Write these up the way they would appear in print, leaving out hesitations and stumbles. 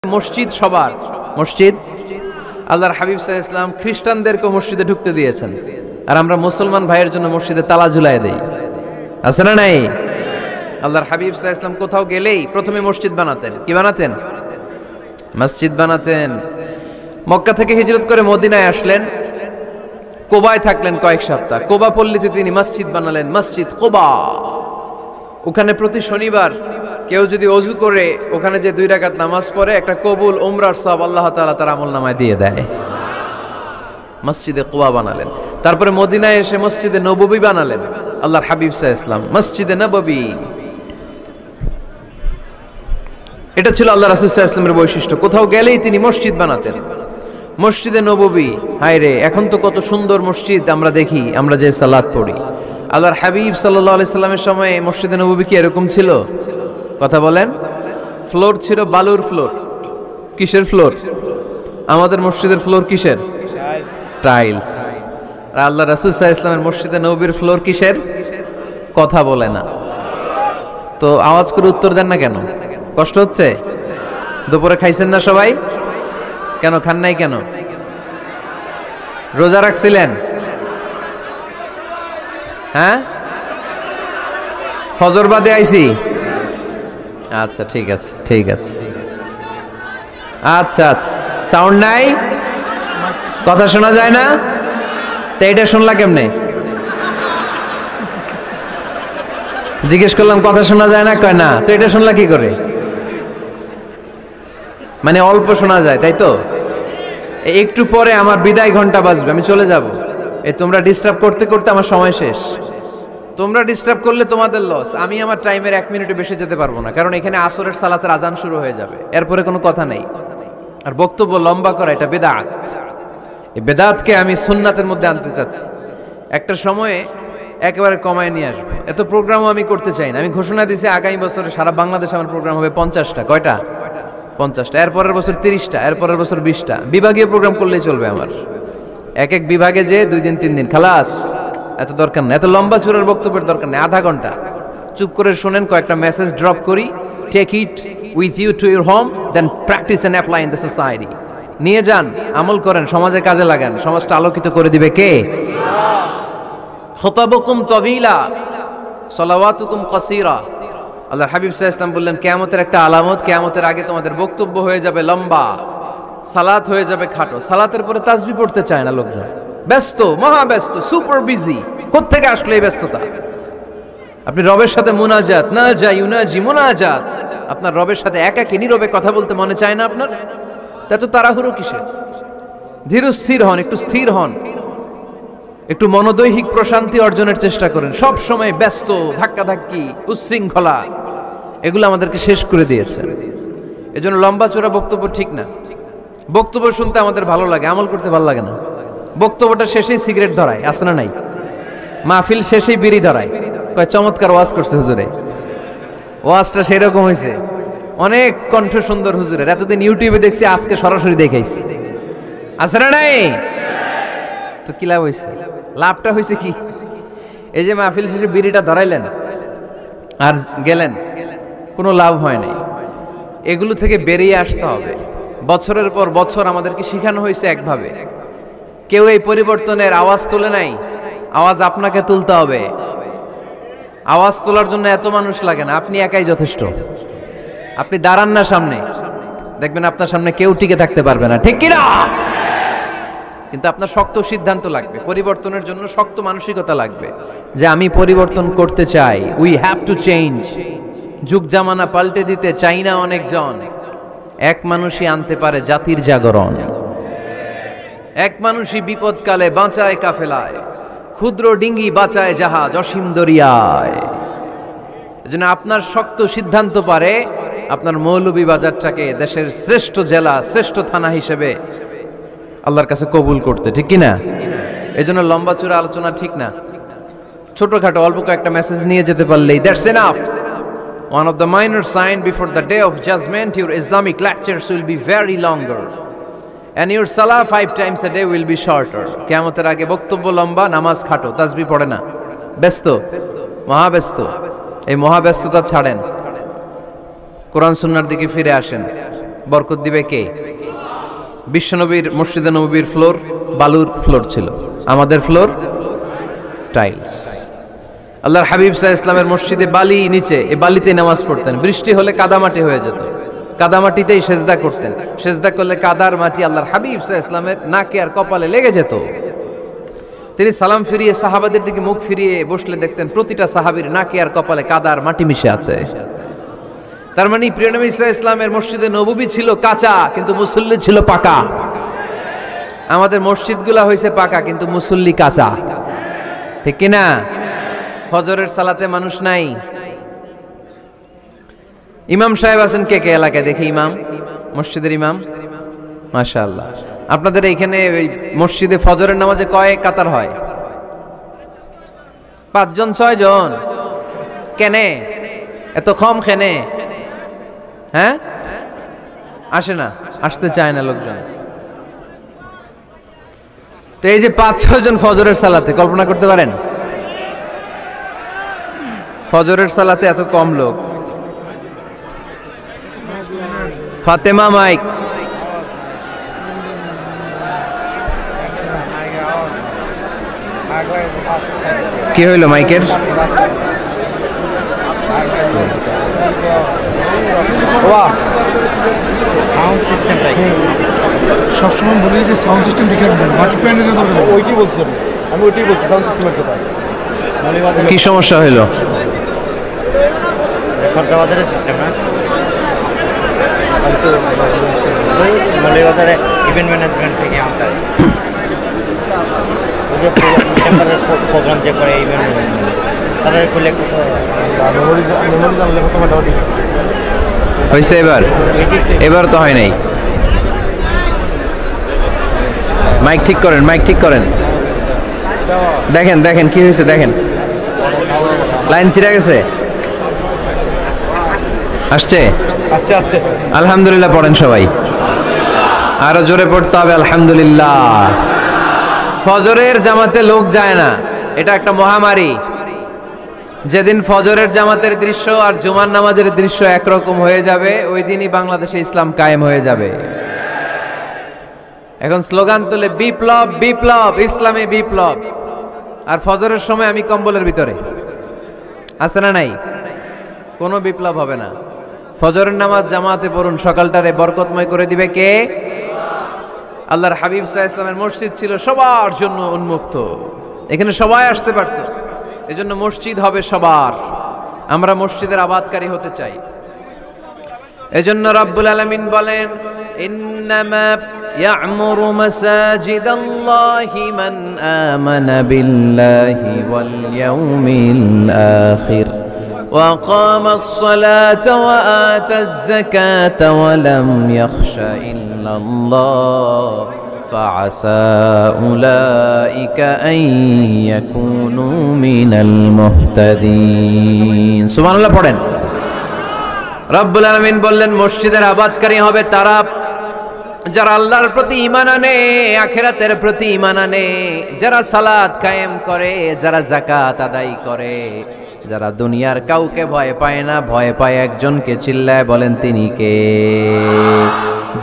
মসজিদ সবার মসজিদ আল্লাহর হাবিব সাল্লাল্লাহু আলাইহি ওয়াসাল্লাম খ্রিস্টানদেরকে মসজিদে ঢুকতে দিয়েছেন, আর আমরা মুসলমান ভাইয়ের জন্য মসজিদে তালা ঝুলাই দেই। আছে না নাই? আল্লাহর হাবিব সাল্লাল্লাহু আলাইহি ওয়াসাল্লাম কোথাও গেলেই প্রথমে মসজিদ বানাতেন। কি বানাতেন? মসজিদ বানাতেন। মক্কা থেকে হিজরত করে মদিনায় আসলেন, কোবায় থাকলেন কয়েক সপ্তাহ। কোবা পল্লীতে তিনি মসজিদ বানালেন, মসজিদ কোবা। ওখানে প্রতি শনিবার কেউ যদি ওযু করে ওখানে যে 2 রাকাত নামাজ পড়ে, একটা কবুল উমরার সওয়াব আল্লাহ তাআলা তার আমলনামায় দিয়ে দেয়। মসজিদে কোবা বানালেন। তারপরে মদিনায় এসে মসজিদে নববী বানালেন আল্লাহর হাবিব সাল্লাল্লাহু আলাইহি ওয়াসাল্লাম, মসজিদে নববী। এটা ছিল আল্লাহ রাসূল সাল্লাল্লাহু আলাইহি ওয়াসাল্লামের বৈশিষ্ট্য। কোথাও গেলেই তিনি মসজিদ বানাতেন। মসজিদে নববী, হায় রে, এখন তো কত সুন্দর মসজিদ আমরা দেখি, আমরা যে সালাত পড়ি। আল্লাহর হাবিব সাল্লাল্লাহু আলাইহি সাল্লামের সময় মসজিদে নববী কি এরকম ছিল? কথা বলেন। ফ্লোর ছিল বালুর ফ্লোর। কিসের ফ্লোর? আমাদের মসজিদের ফ্লোর কিসের? টাইলস। আর আল্লাহ রাসূল সাল্লাল্লাহু আলাইহি ওয়াসাল্লামের মসজিদে নববীর ফ্লোর কিসের? কথা বলে না। তো আওয়াজ করে উত্তর দেন না কেন? কষ্ট হচ্ছে? দুপুরে খাইছেন না সবাই? কেন খান নাই কেন? রোজা রাখছিলেন? হ্যাঁ, ফজর বাদে আইছি। আচ্ছা ঠিক আছে, ঠিক আছে। আচ্ছা আচ্ছা, সাউন্ড নাই, কথা শোনা যায় না? তো এটা শুনলা কেমনে? জিজ্ঞেস করলাম কথা শোনা যায় না, কয় না। তো এটা শুনলা কি করে? মানে অল্প শোনা যায়, তাই তো? একটু পরে আমার বিদায় ঘন্টা বাজবে, আমি চলে যাব। এই তোমরা ডিস্টার্ব করতে করতে আমার সময় শেষ। তোমরা ডিস্টার্ব করলে তোমাদের লস। আমি আমার টাইমের 1 মিনিটে বেশি যেতে পারবো না, কারণ এখানে আসরের সালাতের আজান শুরু হয়ে যাবে, এরপরে কোনো কথা নেই। আর বক্তব্য লম্বা করা এটা বেদাত। এই বেদাতকে আমি সুন্নাতের মধ্যে আনতে চাচ্ছি। একটা সময়ে একেবারে কমায় নিয়ে আসবো। এত প্রোগ্রামও আমি করতে চাই না। আমি ঘোষণা দিয়েছি আগামী বছরে সারা বাংলাদেশে আমার প্রোগ্রাম হবে 50টা। কয়টা? 50টা। এরপরের বছর 30টা, এরপরের বছর 20টা। বিভাগীয় প্রোগ্রাম করলেই চলবে আমার। এক এক বিভাগে যে 2 দিন 3 দিন খালাস। এত দরকার নেই, এত লম্বা চূড়ার বক্তব্যের দরকার নেই। আধা ঘন্টা চুপ করে শোনেন, কয়েকটা মেসেজ ড্রপ করি, take it with you to your home, then practice and apply in the society. নিয়ে যান, আমল করেন, সমাজে কাজে লাগান। সমাজটা আলোকিত করে দিবে কে? খুতাবুকুম তাবিলা সালাওয়াতুকুম কাসীরা। আল্লাহর হাবিব সাল্লাল্লাহু আলাইহি ওয়াসাল্লাম বললেন, কিয়ামতের একটা আলামত, কিয়ামতের আগে তোমাদের বক্তব্য হয়ে যাবে লম্বা, সালাত হয়ে যাবে খাটো। সালাতের পরে তাসবিহ পড়তে চায় না লোকজন, ব্যস্ত, মহা ব্যস্ত, সুপার বিজি। কোত্থেকে আসলে এই ব্যস্ততা? আপনি রবের সাথে মুনাজাত, না যাই ইউনাজি মুনাজাত, আপনার রবের সাথে একাকী নীরবে কথা বলতে মনে চায় না আপনার? এত তাড়াহুড়ো কিসের? ধীর স্থির হন, একটু স্থির হন, একটু মনোদৈহিক প্রশান্তি অর্জনের চেষ্টা করেন। সব সময় ব্যস্ত, ধাক্কাধাক্কি, উচ্ছৃঙ্খলা, এগুলো আমাদেরকে শেষ করে দিয়েছে। এজন্য লম্বা চোরা বক্তব্য ঠিক না। বক্তব্য শুনতে আমাদের ভালো লাগে, আমল করতে ভালো লাগে না। বক্তব্যটা শেষেই সিগারেট ধরায়, আছে না নাই? মাহফিল শেষেই বিড়ি ধরায়, কয় চমৎকার ওয়াজ করছে হুজুরে। ওয়াজটা সেরকম হয়েছে, অনেক কণ্ঠ সুন্দর হুজুরের। এতদিন ইউটিউবে দেখছি, আজকে সরাসরি দেখাইছি। আছে না নাই? তো কি লাভ হয়েছে? লাভটা হয়েছে কি? এই যে মাহফিল শেষে বিড়িটা ধরাইলেন আর গেলেন, কোনো লাভ হয় নাই। এগুলো থেকে বেরিয়ে আসতে হবে। বছরের পর বছর আমাদেরকে শিখানো হয়েছে একভাবে। কেউ এই পরিবর্তনের আওয়াজ তোলে নাই। আওয়াজ আপনাকে তুলতে হবে। আওয়াজ তোলার জন্য এত মানুষ লাগে না, আপনি একাই যথেষ্ট। আপনি দাঁড়ান না সামনে, দেখবেন আপনার সামনে কেউ টিকে থাকতে পারবে না, ঠিক কিনা? কিন্তু আপনার শক্ত সিদ্ধান্ত লাগবে, পরিবর্তনের জন্য শক্ত মানসিকতা লাগবে, যে আমি পরিবর্তন করতে চাই। We have to change. যুগ জামানা পাল্টে দিতে চাই না অনেকজন। এক মানুষই আনতে পারে জাতির জাগরণ। এক মানুষই বিপদকালে বাঁচায় কাফেলায়, ক্ষুদ্র ডিঙ্গি বাঁচায় জাহাজ অসীম দরিয়ায়। এজন্য আপনার শক্ত সিদ্ধান্ত পারে আপনার মৌলভীবাজারটাকে দেশের শ্রেষ্ঠ জেলা, শ্রেষ্ঠ থানা হিসেবে আল্লাহর কাছে কবুল করতে, ঠিক কিনা? এজন্য লম্বা চূড়া আলোচনা ঠিক না। ছোটখাটো অল্প কয়েকটা মেসেজ নিয়ে যেতে পারলেই that's enough. One of the minor signs before the day of judgment, your Islamic lectures will be very longer, and your salah 5 times a day will be shorter. কিয়ামতের আগে বক্তব্য লম্বা, নামাজ খাটো, তাসবিহ পড়ে না, ব্যস্ত, মহাব্যস্ত। এই মহাব্যস্ততা ছাড়েন, কোরআন সুন্নাহর দিকে ফিরে আসেন। বরকত দিবে কে? বিশ্বনবীর মসজিদে নববীর ফ্লোর বালুর ফ্লোর ছিল, আমাদের ফ্লোর টাইলস। আল্লাহর হাবিব সাল্লাল্লাহু আলাইহি ওয়াসাল্লামের মসজিদে বালি নিচে, এই বালিতেই নামাজ পড়তেন। বৃষ্টি হলে কাদামাটি হয়ে যেত, কাদামাটিতেই সেজদা করতেন। সেজদা করলে কাদার মাটি আল্লাহর হাবিব সাল্লাল্লাহু আলাইহি ওয়াসাল্লামের নাকে আর কপালে লেগে যেত। তিনি সালাম ফিরিয়ে সাহাবাদের দিকে মুখ ফিরিয়ে বসলে দেখতেন প্রতিটা সাহাবীর নাকে আর কপালে কাদার মাটি মিশে আছে। তার মানে প্রিয় নবী সাল্লাল্লাহু আলাইহি ওয়াসাল্লামের মসজিদে নববী ছিল কাঁচা, কিন্তু মুসল্লি ছিল পাকা। আমাদের মসজিদগুলা হয়েছে পাকা, কিন্তু মুসল্লি কাঁচা, ঠিক কি না? ফজরের সালাতে মানুষ নাই। ইমাম সাহেব আছেন কে কে এলাকায়? দেখি ইমাম, মসজিদের ইমাম, মাশাআল্লাহ। আপনাদের এইখানে ওই মসজিদে ফজরের নামাজে কয় কাতার হয়? 5 জন 6 জন? কেনে এত কম? কেনে? হ্যাঁ, আসে না, আসতে চায় না লোকজন। তো এই যে 5-6 জন ফজরের সালাতে, কল্পনা করতে পারেন ফজরের সালাতে এত কম লোক। ফাতেমা মাইক, কি হইল মাইকের? সাউন্ড সিস্টেম সবসময় বলি যে সাউন্ড সিস্টেম দেখে রাখবেন, বাকি প্যান্ডেলের দরকার নেই। ওইটাই বলছি আমি ওইটাই বলছি, সাউন্ড সিস্টেমের কথা। কি সমস্যা হইল? সরকার বাজারের সিস্টেম না, মৌলভীবাজারে ইভেন্ট ম্যানেজমেন্ট থেকে আনতে হয়। ওই যে প্রোগ্রাম যে করে ইভেন্ট তারা করলে কত জানলে কত মোটামুটি হয়েছে? এবার তো হয় নাই। মাইক ঠিক করেন, মাইক ঠিক করেন। দেখেন দেখেন কি হয়েছে, দেখেন লাইন ছিঁড়ে গেছে। আসছে আসছে আসছে। আলহামদুলিল্লাহ পড়েন সবাই, আরো জোরে পড়তে হবে আলহামদুলিল্লাহ। ফজরের জামাতে লোক যায় না, এটা একটা মহামারী। যেদিন ফজরের জামাতের দৃশ্য আর জুমার নামাজের দৃশ্য একরকম হয়ে যাবে, ওই দিনই বাংলাদেশে ইসলাম কায়েম হয়ে যাবে। এখন স্লোগান তুলে বিপ্লব বিপ্লব, ইসলামে বিপ্লব। আর ফজরের সময় আমি কম্বলের ভিতরে, আছে না নাই? কোনো বিপ্লব হবে না। ফজরের নামাজ জামাতে পড়ুন, সকালটারে বরকতময় করে দিবে কে? আল্লাহর হাবিব সাল্লাল্লাহু আলাইহি ওয়াসাল্লামের মসজিদ ছিল সবার জন্য উন্মুক্ত, এখানে সবাই আসতে পারত। এজন্য মসজিদ হবে সবার। আমরা মসজিদের আবাদকারী হতে চাই। এজন্য রব্বুল আলামিন বলেন, ইন্নামা ইয়া'মুরু মাসাজিদাল্লাহি মান আমানা বিল্লাহি ওয়াল ইয়াউমিল আখির ওয়া কামাস সালাতা ওয়া আতাজ যাকাতা ওয়া লাম ইয়াখশা ইল্লাল্লাহ فعسى أولئك أن يكونوا من المهتدين سبحان الله পড়েন। রব্বুল আলামিন বললেন মসজিদের আবাদকারী হবে তারা যারা আল্লাহর প্রতি ঈমান আনে, আখিরাতের প্রতি ঈমান আনে, যারা সালাত কায়েম করে, যারা যাকাত আদায় করে, যারা দুনিয়ার কাউকে ভয় পায় না, ভয় পায় একজনকে। চিল্লায় বলেন তিনি কে?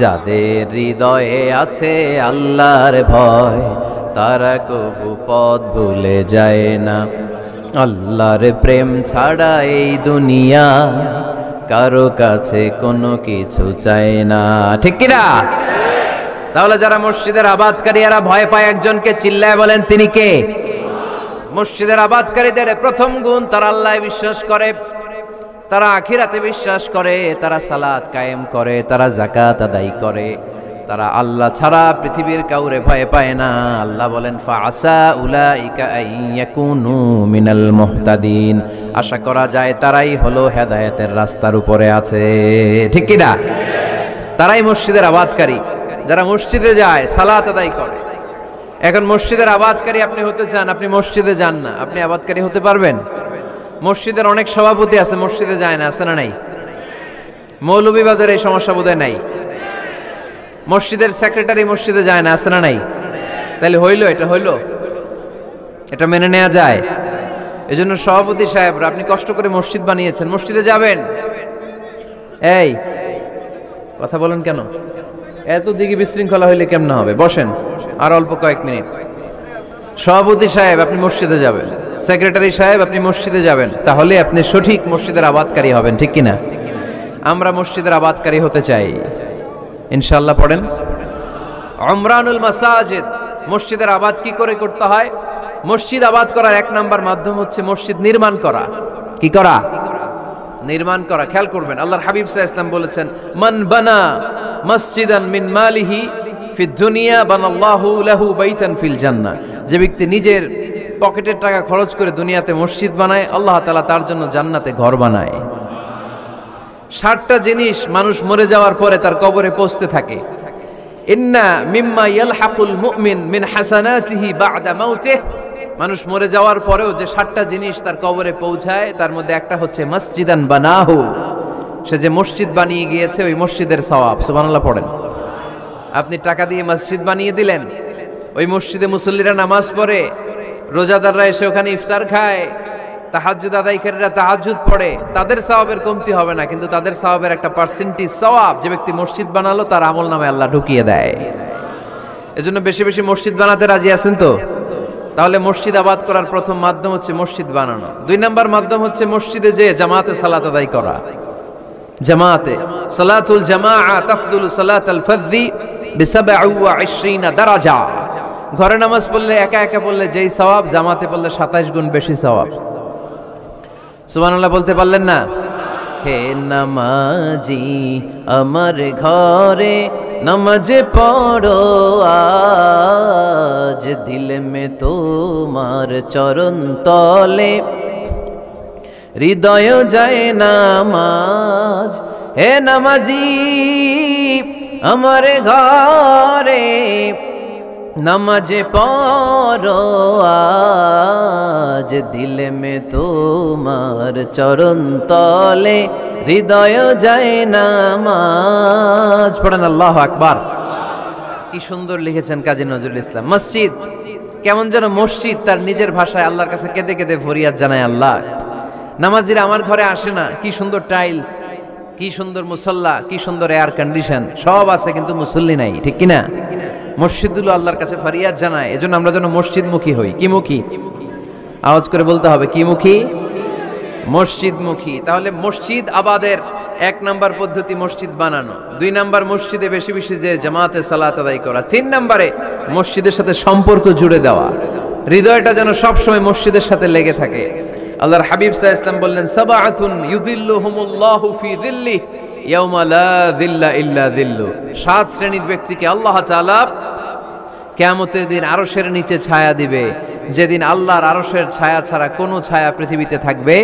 যাদের হৃদয়ে আছে আল্লাহর ভয়, তারা কবু পথ ভুলে যায় না। আল্লাহর প্রেম ছাড়া এই দুনিয়া কারো কাছে কোনো কিছু চায় না, ঠিক কিনা? তাহলে যারা মসজিদের আবাদকারী এরা ভয় পায় একজনকে, চিল্লায় বলেন তিনি কে? মসজিদের আবাদকারীদের প্রথম গুণ, তারা আল্লাহয় বিশ্বাস করে, তারা আখিরাতে বিশ্বাস করে, তারা সালাত কায়েম করে, তারা যাকাত আদায় করে, তারা আল্লাহ ছাড়া পৃথিবীর কাউরে ভয় পায় না। আল্লাহ বলেন ফাআসা উলাইকা আইয়াকুনু মিনাল মুহতাদিন, আশা করা যায় তারাই হলো হেদায়েতের রাস্তার উপরে আছে, ঠিক কি না? তারাই মসজিদের আবাদকারী, যারা মসজিদে যায়, সালাত আদায় করে। এখন মসজিদের আবাদকারী আপনি হতে চান, আপনি মসজিদে যান না, আপনি আবাদকারী হতে পারবেন? মসজিদের অনেক সভাপতি আছে মসজিদে যায় না, আছে না নাই? মৌলভীবাজারে এই সমস্যা বোধহয় নাই। মসজিদের সেক্রেটারি মসজিদে যায় না, আছে না নাই? তাহলে হইলো, এটা হইলো, এটা মেনে নেওয়া যায়? এজন্য সভাপতি সাহেবরা, আপনি কষ্ট করে মসজিদ বানিয়েছেন, মসজিদে যাবেন। এই কথা বলেন কেন? এত দিকে বিশৃঙ্খলা হইলে কেমন হবে? বসেন, আর অল্প কয়েক মিনিট। সভাপতি সাহেব আপনি মসজিদে যাবেন, সেক্রেটারি সাহেব আপনি মসজিদে যাবেন, তাহলে আপনি সঠিক মসজিদের আবাদকারী হবেন, ঠিক কিনা? আমরা মসজিদের আবাদকারী হতে চাই, ইনশাআল্লাহ। পড়েন উমরানুল মাসাজিদ। মসজিদের আবাদ কি করে করতে হয়? মসজিদ আবাদ করার এক নাম্বার মাধ্যম হচ্ছে মসজিদ নির্মাণ করা। কি করা? নির্মাণ করা। খেয়াল করবেন, আল্লাহর হাবিব সাল্লাল্লাহু আলাইহি ওয়াসাল্লাম বলেছেন, মান বানা মসজিদান মিন মালিহি ফিদ দুনিয়া বানাল্লাহু লাহু বাইতান ফিল জান্নাহ। যে ব্যক্তি নিজের পকেটের টাকা খরচ করে দুনিয়াতে মসজিদ বানায়, আল্লাহ তাআলা তার জন্য জান্নাতে ঘর বানায়। 60টা জিনিস মানুষ মরে যাওয়ার পরে তার কবরে পৌঁছতে থাকে। ইন্না মিম্মা ইয়ালহাকুল মুমিন মিন হাসানাতিহি বা'দা মাউতিহি। মানুষ মরে যাওয়ার পরেও যে 60টা জিনিস তার কবরে পৌঁছায়, তার মধ্যে একটা হচ্ছে মসজিদান বানাহু। সে যে মসজিদ বানিয়ে গিয়েছে, ওই মসজিদের সওয়াব। সুবহানাল্লাহ পড়েন। আপনি টাকা দিয়ে মসজিদ বানিয়ে দিলেন, ওই মসজিদে মুসল্লিরা নামাজ পড়ে, রোজাদাররা এসে ওখানে ইফতার খায়, তাহাজ্জুদ আদায়কারীরা তাহাজ্জুদ পড়ে, তাদের সওয়াবের কমতি হবে না, কিন্তু তাদের সওয়াবের একটা পার্সেন্টেজ সওয়াব যে ব্যক্তি মসজিদ বানালো তার আমলনামায় আল্লাহ ঢুকিয়ে দেয়। এজন্য বেশি বেশি মসজিদ বানাতে রাজি আছেন তো? তাহলে মসজিদ আবাদ করার প্রথম মাধ্যম হচ্ছে মসজিদ বানানো। 2 নাম্বার মাধ্যম হচ্ছে মসজিদে যে জামাতে সালাত আদায় করা। জামাতে সালাতুল জামাআ তাফদুলু সালাতাল ফারযি ব27 দারাজা। ঘরে নামাজ পড়লে একা একা পড়লে যেই সওয়াব, জামাতে পড়লে 27 গুণ বেশি সওয়াব। সুবহানাল্লাহ বলতে পারলেন না? হে নামাজি আমার ঘরে নামাজ পড়ো আজ, দিল মে তোমার চরণ তলে হৃদয় যায় নামাজ। হে নামাজি আমার ঘরে নামাজ পড়ো আজ, দিল মে তোমার চরণ তলে হৃদয় যায় নামাজ। পড়েন আল্লাহু আকবার। কি সুন্দর লিখেছেন কাজী নজরুল ইসলাম। মসজিদ কেমন যেন মসজিদ তার নিজের ভাষায় আল্লাহর কাছে কেঁদে কেঁদে ফরিয়াদ জানায়, আল্লাহ নামাজিরা আমার ঘরে আসে না, কি সুন্দর টাইলস, কি সুন্দর মুসল্লা, কি সুন্দর এয়ার কন্ডিশন, সব আছে কিন্তু মুসল্লি নাই, ঠিক কিনা? মসজিদগুলো আল্লাহর কাছে ফরিয়াদ জানায়। এজন্য আমরা যেন মসজিদমুখী হই। কি মুখী? আওয়াজ করে বলতে হবে, কি মুখী? মসজিদমুখী। তাহলে মসজিদ আবাদের 1 নাম্বার পদ্ধতি মসজিদ বানানো। 2 নাম্বার মসজিদে বেশি বেশি যে জামাতে সালাত আদায় করা। 3 নাম্বারে মসজিদের সাথে সম্পর্ক জুড়ে দেওয়া, হৃদয়টা যেন সব সময় মসজিদের সাথে লেগে থাকে। আল্লাহর হাবিব সাল্লাল্লাহু আলাইহি ওয়াসাল্লাম বললেন, সাবআতুন ইউযিল্লুহুমুল্লাহু ফি যিল্লিহি ইয়াওমা লা যিল্লা ইল্লা যিল্লু। 7 শ্রেণীর ব্যক্তিকে আল্লাহ তাআলা কিয়ামতের দিন আরশের নিচে ছায়া দিবে, যেদিন আল্লাহর আরশের ছায়া ছাড়া কোনো ছায়া পৃথিবীতে থাকবে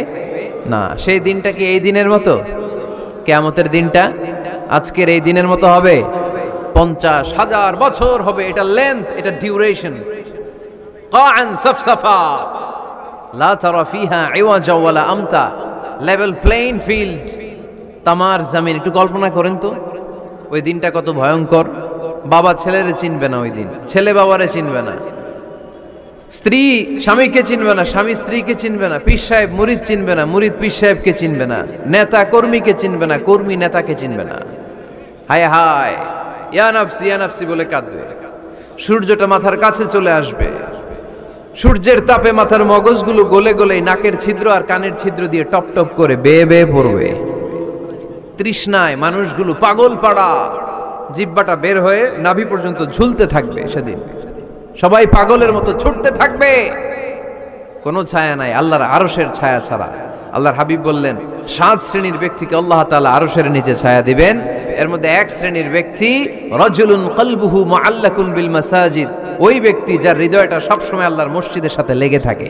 না। সেই দিনটা কি এই দিনের মতো? কিয়ামতের দিনটা আজকের এই দিনের মতো হবে? 50,000 বছর হবে। এটা লেন্থ, এটা ডিউরেশন। কাআন সাফসাফা লা তারা ফিহা ইওয়াজা ওয়ালা আমতা। লেভেল প্লেইং ফিল্ড, তামার জমিন। একটু কল্পনা করেন তো ওই দিনটা কত ভয়ঙ্কর। বাবা ছেলেরে চিনবে না ওই দিন, ছেলে বাবারে চিনবে না, স্ত্রী স্বামীকে চিনবে না, স্বামী স্ত্রীকে চিনবে না, পীর সাহেব মুরিদ চিনবে না, মুরিদ পীর সাহেবকে চিনবে না, নেতা কর্মীকে চিনবে না, কর্মী নেতাকে চিনবে না। হায় হায়, ইয়া নাফসি বলে কাঁদবে। সূর্যটা মাথার কাছে চলে আসবে, সূর্যের তাপে মাথার মগজগুলো গলে গলে নাকের ছিদ্র আর কানের ছিদ্র দিয়ে টপ টপ করে বেয়ে বেয়ে পড়বে। তৃষ্ণায় মানুষগুলো পাগল পাড়া, জিহ্বাটা বের হয়ে নাভি পর্যন্ত ঝুলতে থাকবে। সেদিন সবাই পাগলের মতো ছুটতে থাকবে, কোনো ছায়া নাই আল্লাহর আরশের ছায়া ছাড়া। আল্লাহর হাবিব বললেন, 7 শ্রেণীর ব্যক্তিকে আল্লাহ তাআলা আরশের নিচে ছায়া দিবেন। এর মধ্যে 1 শ্রেণীর ব্যক্তি রাজুলুন কলবুহু মুআল্লাকুন বিল মাসাজিদ। ওই ব্যক্তি যার হৃদয়টা সবসময় আল্লাহর মসজিদের সাথে লেগে থাকে।